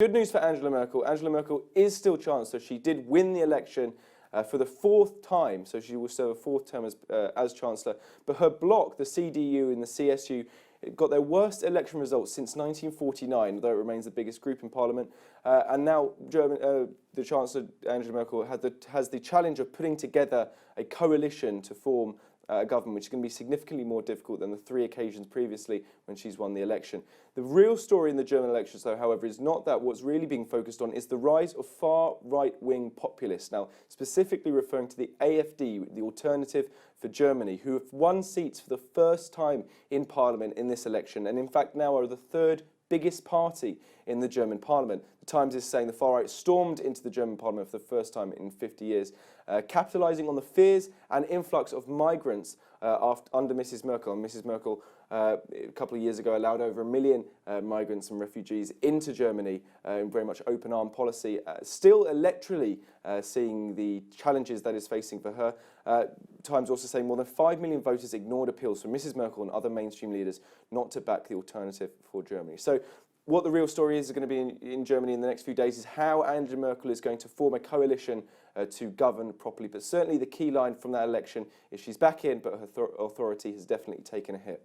Good news for Angela Merkel. Angela Merkel is still Chancellor. She did win the election for the fourth time, so she will serve a fourth term as Chancellor. But her bloc, the CDU and the CSU, got their worst election results since 1949, although it remains the biggest group in Parliament. And now the Chancellor, Angela Merkel, has the challenge of putting together a coalition to form a government, which is going to be significantly more difficult than the three occasions previously when she's won the election. The real story in the German elections, though, however, is not that. What's really being focused on is the rise of far right-wing populists, now specifically referring to the AfD, the Alternative for Germany, who have won seats for the first time in Parliament in this election, and in fact now are the third biggest party in the German Parliament. The Times is saying the far right stormed into the German Parliament for the first time in 50 years, capitalising on the fears and influx of migrants under Mrs Merkel. And Mrs Merkel, a couple of years ago, allowed over 1 million migrants and refugees into Germany in very much open-arm policy, still electorally seeing the challenges that is facing for her. Times also saying more than 5 million voters ignored appeals from Mrs Merkel and other mainstream leaders not to back the Alternative for Germany. So what the real story is going to be in Germany in the next few days is how Angela Merkel is going to form a coalition to govern properly. But certainly the key line from that election is she's back in, but her authority has definitely taken a hit.